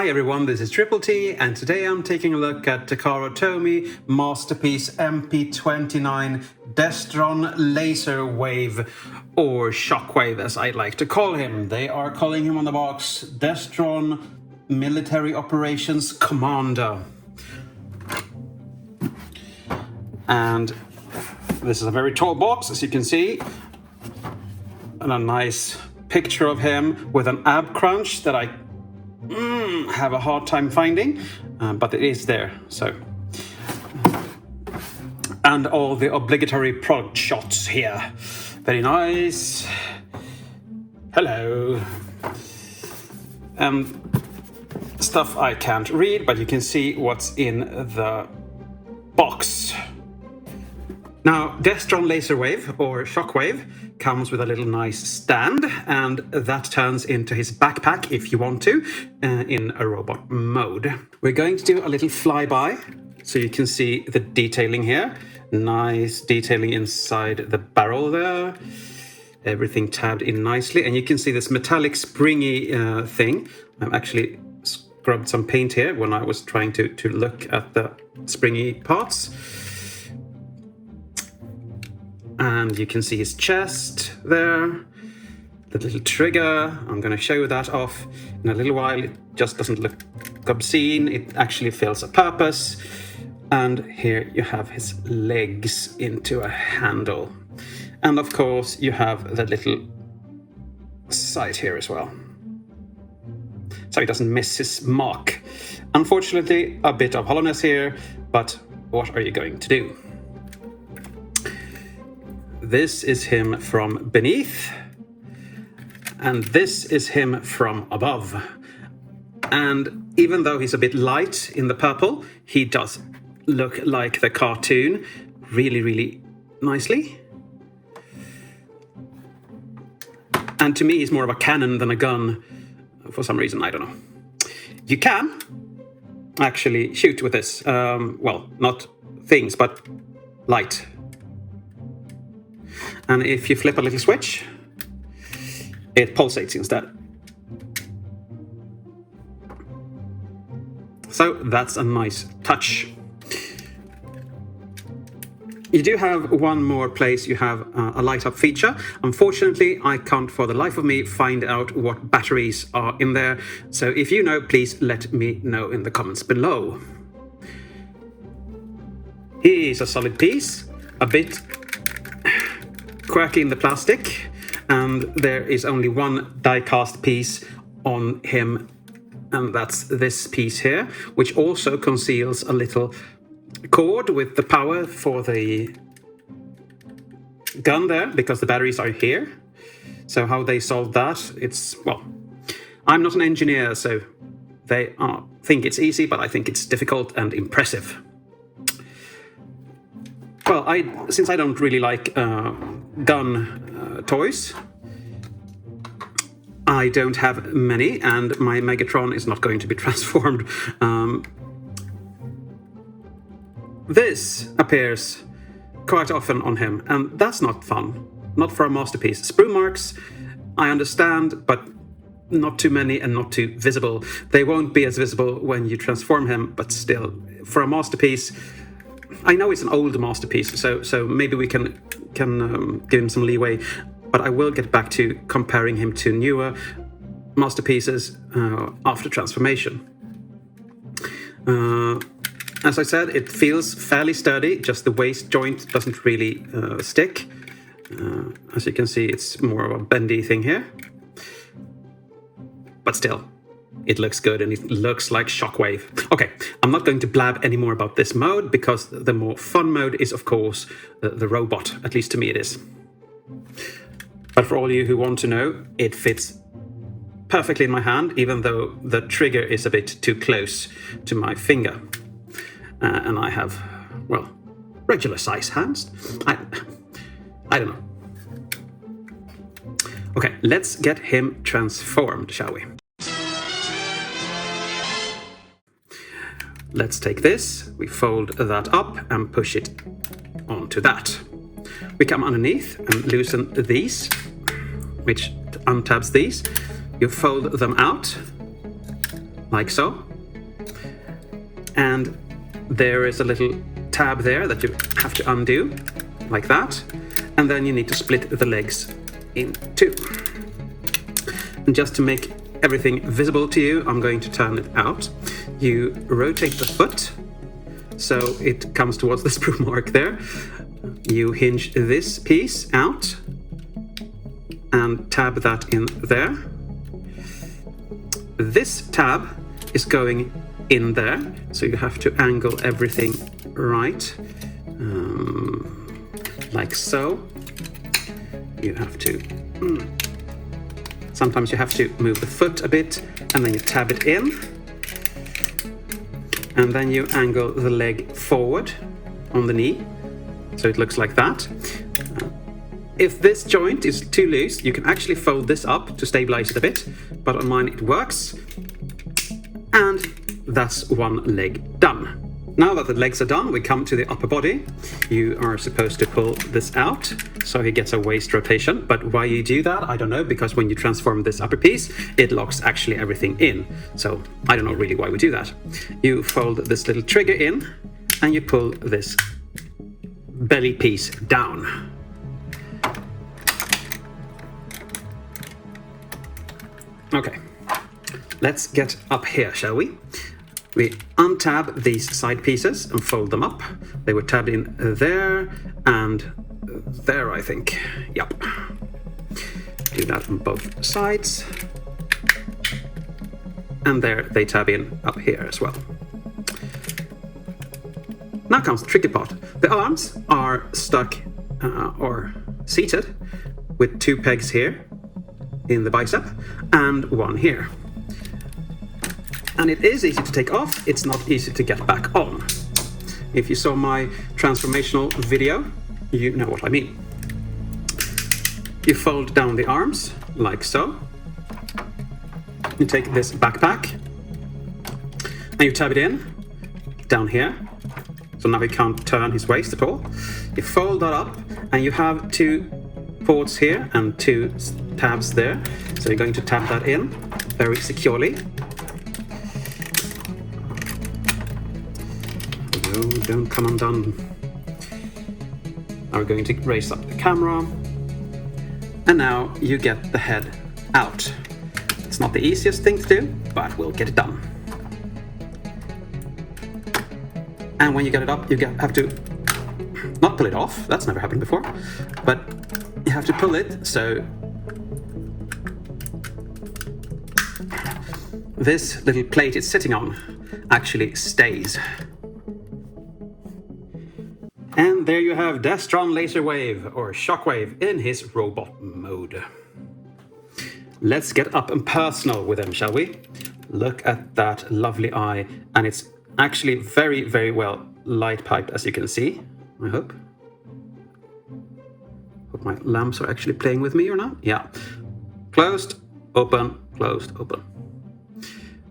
Hi everyone, this is Triple T, and today I'm taking a look at Takara Tomy masterpiece MP-29 Destronlaserwave, or Shockwave as I like to call him. They are calling him on the box Destron Military Operations Commander. And this is a very tall box, as you can see, and a nice picture of him with an ab crunch that I have a hard time finding, but it is there. So, and all the obligatory product shots here. Very nice. Hello. Stuff I can't read, but you can see what's in the box. Now, Destronlaserwave, or Shockwave, comes with a little nice stand, and that turns into his backpack if you want to, in a robot mode. We're going to do a little flyby, so you can see the detailing here. Nice detailing inside the barrel there. Everything tabbed in nicely, and you can see this metallic springy thing. I've actually scrubbed some paint here when I was trying to look at the springy parts. And you can see his chest there, the little trigger. I'm going to show that off in a little while. It just doesn't look obscene. It actually fills a purpose. And here you have his legs into a handle. And of course you have the little side here as well, so he doesn't miss his mark. Unfortunately, a bit of hollowness here, but what are you going to do? This is him from beneath, and this is him from above. And even though he's a bit light in the purple, he does look like the cartoon really, really nicely. And to me, he's more of a cannon than a gun for some reason, I don't know. You can actually shoot with this. Well, not things, but light. And if you flip a little switch, it pulsates instead. So that's a nice touch. You do have one more place you have a light up feature. Unfortunately, I can't for the life of me find out what batteries are in there. So if you know, please let me know in the comments below. Here's a solid piece, a bit quirky in the plastic, and there is only one die-cast piece on him, and that's this piece here, which also conceals a little cord with the power for the gun there, because the batteries are here. So how they solved that, it's, well, I'm not an engineer, so they think it's easy, but I think it's difficult and impressive. Well, since I don't really like gun toys, I don't have many, and my Megatron is not going to be transformed. This appears quite often on him, and that's not fun. Not for a masterpiece. Sprue marks, I understand, but not too many and not too visible. They won't be as visible when you transform him, but still, for a masterpiece, I know it's an old masterpiece, so maybe we can give him some leeway, but I will get back to comparing him to newer masterpieces after transformation. As I said, it feels fairly sturdy, just the waist joint doesn't really stick. As you can see, it's more of a bendy thing here. But still, it looks good and it looks like Shockwave. Okay, I'm not going to blab any more about this mode, because the more fun mode is, of course, the robot. At least to me it is. But for all you who want to know, it fits perfectly in my hand, even though the trigger is a bit too close to my finger. And I have, well, regular size hands. I don't know. Okay, let's get him transformed, shall we? Let's take this, we fold that up and push it onto that. We come underneath and loosen these, which untabs these. You fold them out like so. And there is a little tab there that you have to undo, like that. And then you need to split the legs in two. And just to make everything visible to you, I'm going to turn it out. You rotate the foot so it comes towards the sprue mark there. You hinge this piece out and tab that in there. This tab is going in there, so you have to angle everything right, like so. You have to, sometimes you have to move the foot a bit, and then you tab it in. And then you angle the leg forward on the knee, so it looks like that. If this joint is too loose, you can actually fold this up to stabilize it a bit, but on mine it works. And that's one leg done. Now that the legs are done, we come to the upper body. You are supposed to pull this out so he gets a waist rotation, but why you do that, I don't know, because when you transform this upper piece, it locks actually everything in. So I don't know really why we do that. You fold this little trigger in and you pull this belly piece down. Okay, let's get up here, shall we? We untab these side pieces and fold them up. They were tabbed in there and there, I think. Yep. Do that on both sides. And there they tab in up here as well. Now comes the tricky part. The arms are stuck or seated with two pegs here in the bicep and one here. And it is easy to take off, it's not easy to get back on. If you saw my transformational video, you know what I mean. You fold down the arms, like so. You take this backpack, and you tab it in, down here. So now he can't turn his waist at all. You fold that up, and you have two ports here and two tabs there. So you're going to tab that in very securely. No, don't come undone. Now we're going to raise up the camera. And now you get the head out. It's not the easiest thing to do, but we'll get it done. And when you get it up, you have to not pull it off. That's never happened before. But you have to pull it so this little plate it's sitting on actually stays. And there you have Destronlaserwave, or Shockwave, in his robot mode. Let's get up and personal with him, shall we? Look at that lovely eye, and it's actually very, very well light piped, as you can see, I hope. Hope my lamps are actually playing with me or not. Yeah. Closed, open, closed, open.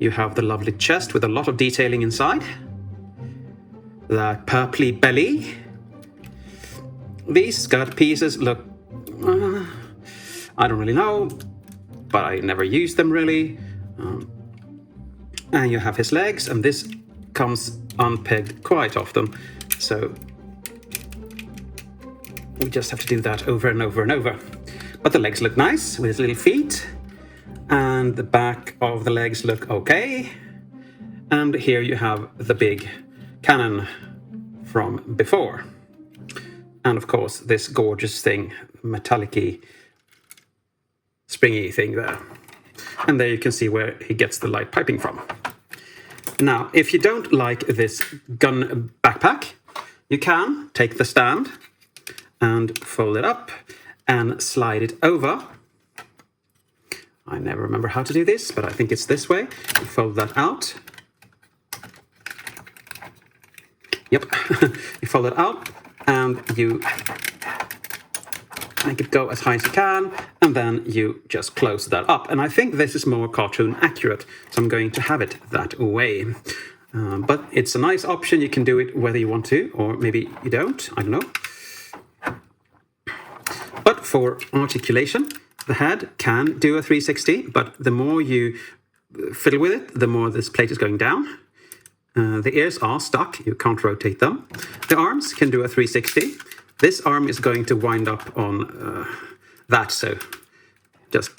You have the lovely chest with a lot of detailing inside. That purpley belly. These skirt pieces look, I don't really know, but I never use them really. And you have his legs, and this comes unpegged quite often. So we just have to do that over and over and over. But the legs look nice with his little feet, and the back of the legs look okay. And here you have the big cannon from before. And of course, this gorgeous thing, metallic-y, springy thing there. And there you can see where he gets the light piping from. Now, if you don't like this gun backpack, you can take the stand and fold it up and slide it over. I never remember how to do this, but I think it's this way. You fold that out. Yep, you fold it out and you make it go as high as you can, and then you just close that up. And I think this is more cartoon accurate, so I'm going to have it that way. But it's a nice option. You can do it whether you want to, or maybe you don't, I don't know. But for articulation, the head can do a 360, but the more you fiddle with it, the more this plate is going down. The ears are stuck, you can't rotate them. The arms can do a 360. This arm is going to wind up on that, so just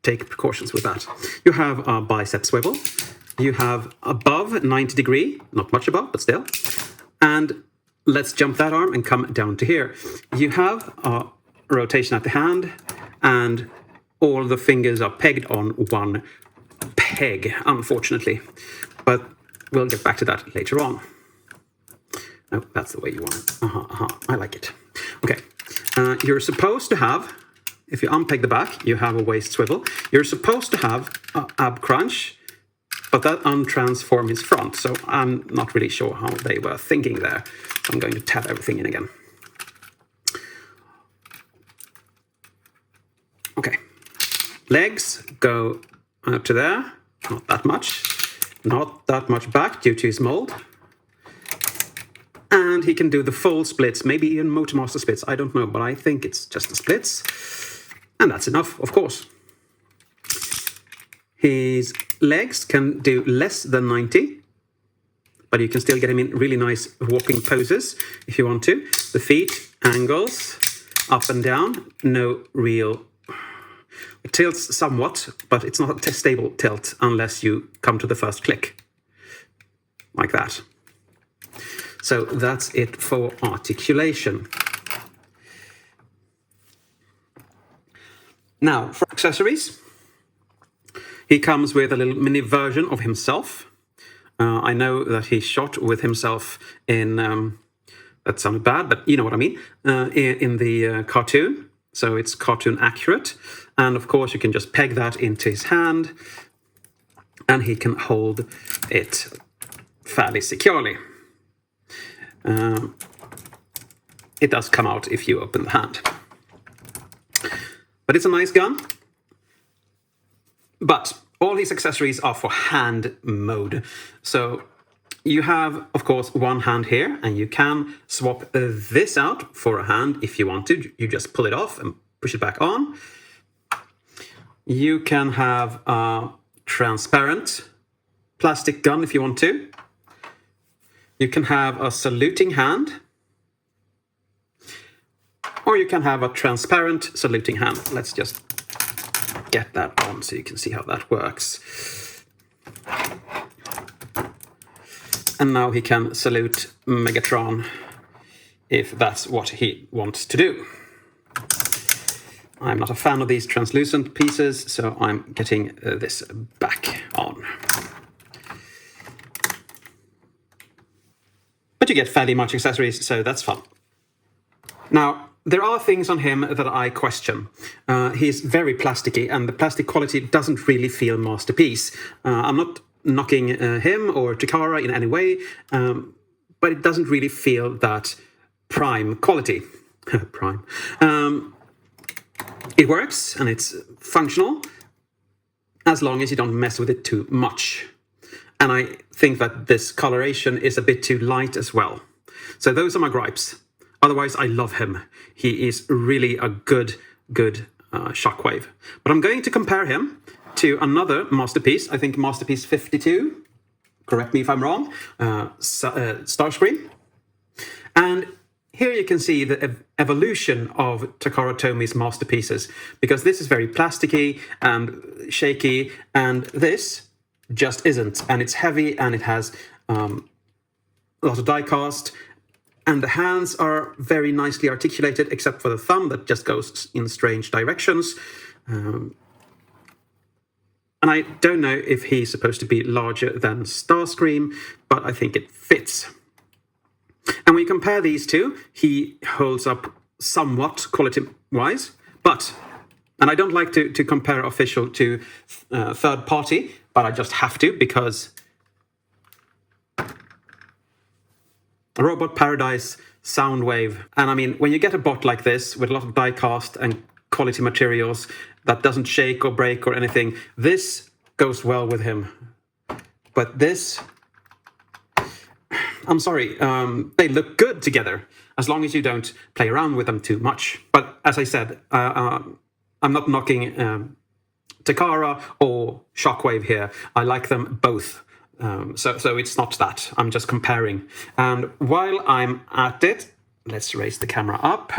take precautions with that. You have a bicep swivel. You have above 90 degree, not much above, but still. And let's jump that arm and come down to here. You have a rotation at the hand, and all the fingers are pegged on one peg, unfortunately. But we'll get back to that later on. No, that's the way you want it. I like it. Okay, you're supposed to have, if you unpeg the back, you have a waist swivel. You're supposed to have an ab crunch, but that untransforms his front, so I'm not really sure how they were thinking there. So I'm going to tab everything in again. Okay, legs go out to there, not that much back due to his mold. And he can do the full splits, maybe even Motormaster splits, I don't know, but I think it's just the splits. And that's enough, of course. His legs can do less than 90, but you can still get him in really nice walking poses if you want to. The feet, angles, up and down, no real... It tilts somewhat, but it's not a stable tilt unless you come to the first click, like that. So that's it for articulation. Now, for accessories, he comes with a little mini version of himself. I know that he shot with himself in, that sounded bad, but you know what I mean, in the cartoon. So it's cartoon accurate. And of course, you can just peg that into his hand, and he can hold it fairly securely. It does come out if you open the hand. But it's a nice gun. But all his accessories are for hand mode. So you have, of course, one hand here, and you can swap this out for a hand if you want to. You just pull it off and push it back on. You can have a transparent plastic gun if you want to. You can have a saluting hand. Or you can have a transparent saluting hand. Let's just get that on so you can see how that works. And now he can salute Megatron if that's what he wants to do. I'm not a fan of these translucent pieces, so I'm getting this back on. But you get fairly much accessories, so that's fun. Now, there are things on him that I question. He's very plasticky, and the plastic quality doesn't really feel masterpiece. I'm not knocking him or Takara in any way, but it doesn't really feel that prime quality. Prime. It works, and it's functional, as long as you don't mess with it too much. And I think that this coloration is a bit too light as well. So those are my gripes. Otherwise, I love him. He is really a good Shockwave. But I'm going to compare him to another masterpiece. I think Masterpiece 52. Correct me if I'm wrong. Starscream. And here you can see the evolution of Takara Tomi's masterpieces, because this is very plasticky and shaky, and this just isn't. And it's heavy, and it has a lot of die cast. And the hands are very nicely articulated, except for the thumb that just goes in strange directions. And I don't know if he's supposed to be larger than Starscream, but I think it fits. And when you compare these two, he holds up somewhat quality-wise, but, and I don't like to compare official to third party, but I just have to, because Robot Paradise, Soundwave. And I mean, when you get a bot like this with a lot of die cast and quality materials that doesn't shake or break or anything, this goes well with him. But this, I'm sorry, they look good together as long as you don't play around with them too much. But as I said, I'm not knocking Takara or Shockwave here. I like them both. So it's not that. I'm just comparing. And while I'm at it, let's raise the camera up.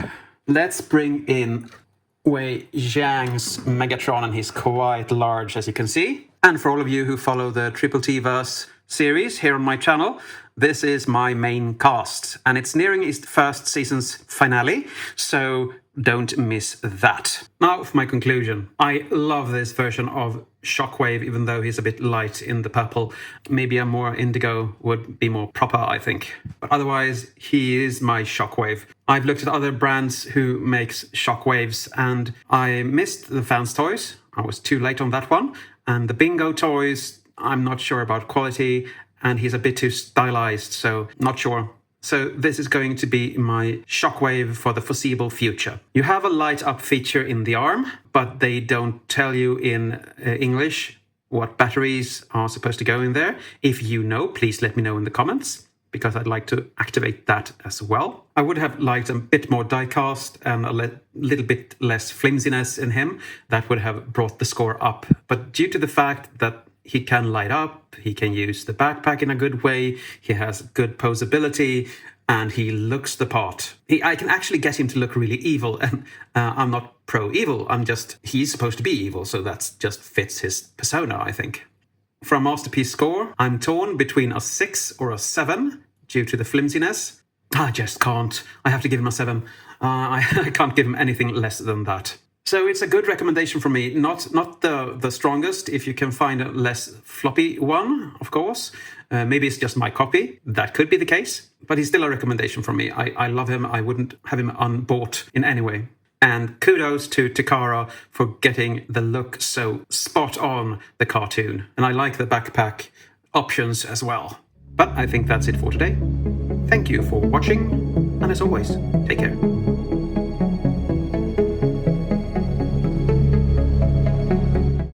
Let's bring in Wei Jiang's Megatron, and he's quite large, as you can see. And for all of you who follow the Triple T-verse series here on my channel, this is my main cast, and it's nearing its first season's finale, so don't miss that. Now for my conclusion. I love this version of Shockwave, even though he's a bit light in the purple. Maybe a more indigo would be more proper, I think. But otherwise, he is my Shockwave. I've looked at other brands who makes Shockwaves, and I missed the Fans toys. I was too late on that one. And the Bingo toys, I'm not sure about quality, and he's a bit too stylized, so not sure. So this is going to be my Shockwave for the foreseeable future. You have a light up feature in the arm, but they don't tell you in English what batteries are supposed to go in there. If you know, please let me know in the comments, because I'd like to activate that as well. I would have liked a bit more die-cast and a little bit less flimsiness in him. That would have brought the score up. But due to the fact that he can light up, he can use the backpack in a good way, he has good posability, and he looks the part. I can actually get him to look really evil, and I'm not pro-evil, he's supposed to be evil, so that just fits his persona, I think. For a masterpiece score, I'm torn between a 6 or a 7 due to the flimsiness. I just can't. I have to give him a 7. I can't give him anything less than that. So it's a good recommendation from me. Not the strongest. If you can find a less floppy one, of course. Maybe it's just my copy. That could be the case. But he's still a recommendation from me. I love him. I wouldn't have him unbought in any way. And kudos to Takara for getting the look so spot on the cartoon. And I like the backpack options as well. But I think that's it for today. Thank you for watching. And as always, take care.